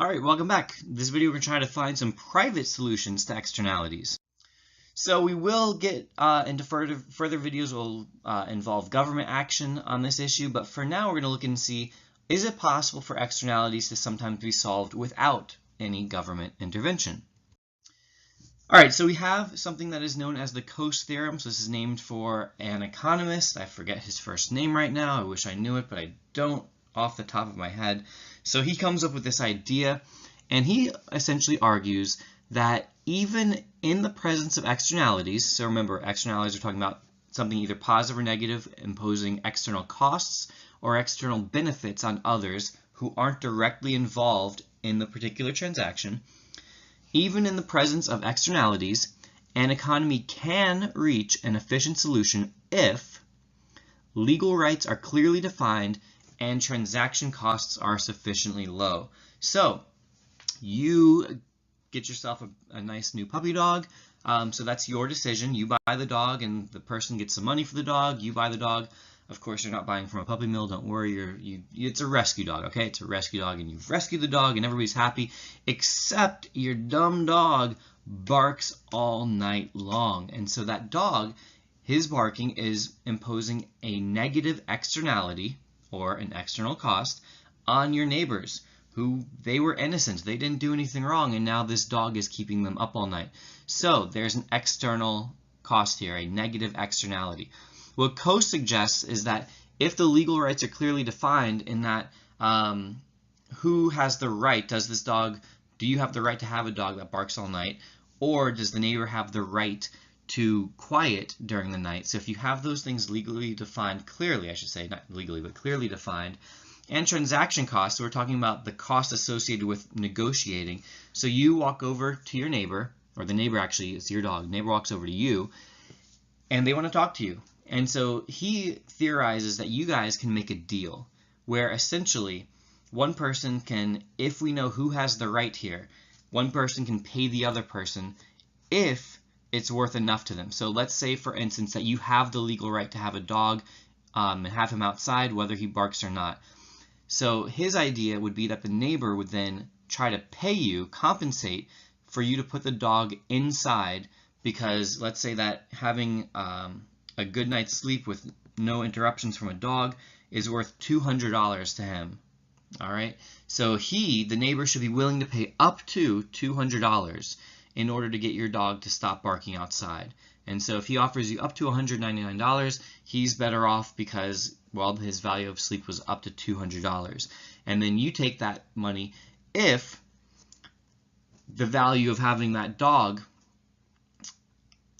Alright, welcome back. This video we're going to try to find some private solutions to externalities. So we will get into further videos will involve government action on this issue, but for now we're going to look and see, is it possible for externalities to sometimes be solved without any government intervention? Alright, so we have something that is known as the Coase theorem. So this is named for an economist. I forget his first name right now. I wish I knew it, but I don't off the top of my head. So he comes up with this idea, and he essentially argues that even in the presence of externalities, so remember, externalities are talking about something either positive or negative, imposing external costs or external benefits on others who aren't directly involved in the particular transaction. Even in the presence of externalities, an economy can reach an efficient solution if legal rights are clearly defined and transaction costs are sufficiently low. So you get yourself a nice new puppy dog. So that's your decision. You buy the dog and the person gets some money for the dog. You buy the dog. Of course, you're not buying from a puppy mill. Don't worry. It's a rescue dog, okay? It's a rescue dog, and you've rescued the dog and everybody's happy, except your dumb dog barks all night long. And so that dog, his barking is imposing a negative externality or an external cost on your neighbors who they were innocent. They didn't do anything wrong, and now this dog is keeping them up all night. So there's an external cost here, a negative externality. What Coase suggests is that if the legal rights are clearly defined in that who has the right, do you have the right to have a dog that barks all night, or does the neighbor have the right to quiet during the night? So if you have those things legally defined, clearly, I should say, not legally, but clearly defined, and transaction costs, so we're talking about the cost associated with negotiating. So you walk over to your neighbor, or the neighbor actually, it's your dog, the neighbor walks over to you, and they want to talk to you. And so he theorizes that you guys can make a deal where essentially one person can, if we know who has the right here, one person can pay the other person if it's worth enough to them. So let's say, for instance, that you have the legal right to have a dog and have him outside whether he barks or not. So his idea would be that the neighbor would then try to pay you, compensate for you to put the dog inside, because let's say that having a good night's sleep with no interruptions from a dog is worth $200 to him. All right, so the neighbor should be willing to pay up to $200 in order to get your dog to stop barking outside. And so if he offers you up to $199, he's better off because, well, his value of sleep was up to $200. And then you take that money if the value of having that dog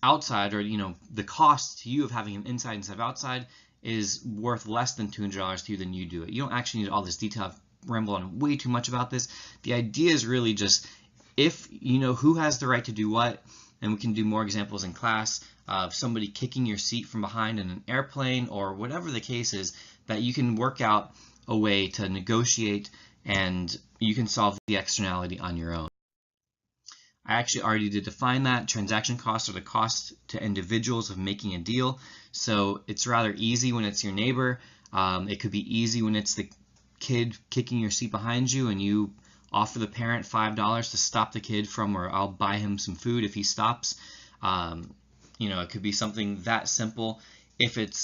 outside, or the cost to you of having him inside instead of outside, is worth less than $200 to you, then you do it. You don't actually need all this detail. I've rambled on way too much about this. The idea is really just, if you know who has the right to do what, and we can do more examples in class of somebody kicking your seat from behind in an airplane or whatever the case is, that you can work out a way to negotiate and you can solve the externality on your own. I actually already did define that. Transaction costs are the cost to individuals of making a deal. So it's rather easy when it's your neighbor. It could be easy when it's the kid kicking your seat behind you and you offer the parent $5 to stop the kid from, or I'll buy him some food if he stops. It could be something that simple. If it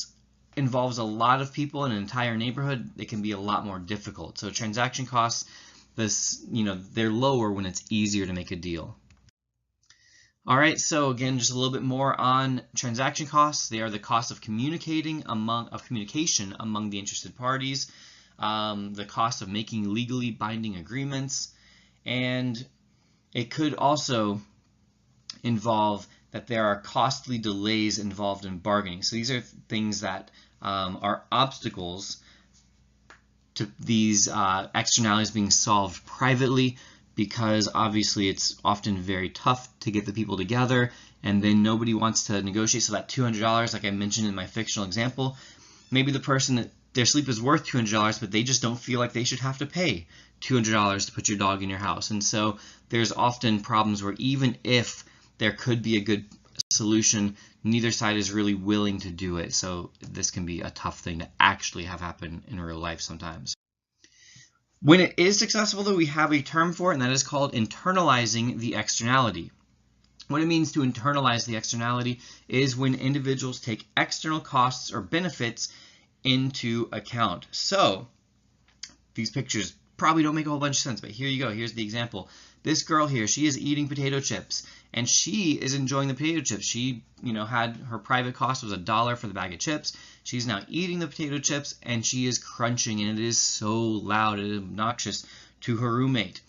involves a lot of people in an entire neighborhood, it can be a lot more difficult. So transaction costs, they're lower when it's easier to make a deal. All right, so again, just a little bit more on transaction costs. They are the cost of communication among the interested parties, the cost of making legally binding agreements, and it could also involve that there are costly delays involved in bargaining. So these are things that are obstacles to these externalities being solved privately, because obviously it's often very tough to get the people together, and then nobody wants to negotiate. So that $200, like I mentioned in my fictional example, maybe the person that their sleep is worth $200, but they just don't feel like they should have to pay $200 to put your dog in your house. And so there's often problems where even if there could be a good solution, neither side is really willing to do it. So this can be a tough thing to actually have happen in real life sometimes. When it is successful, though, we have a term for it, and that is called internalizing the externality. What it means to internalize the externality is when individuals take external costs or benefits into account. So these pictures probably don't make a whole bunch of sense, but here you go. Here's the example. This girl here, she is eating potato chips, and she is enjoying the potato chips. She, had her private cost was $1 for the bag of chips. She's now eating the potato chips, and she is crunching, and it is so loud and obnoxious to her roommate.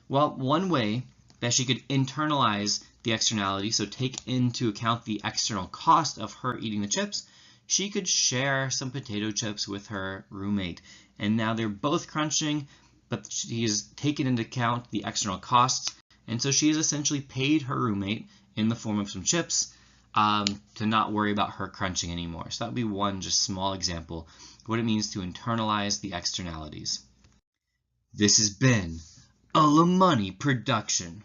Well, one way that she could internalize the externality, so take into account the external cost of her eating the chips, she could share some potato chips with her roommate. And now they're both crunching, but she has taken into account the external costs, and so she has essentially paid her roommate in the form of some chips to not worry about her crunching anymore. So that would be one just small example of what it means to internalize the externalities. This has been a LaMoney production.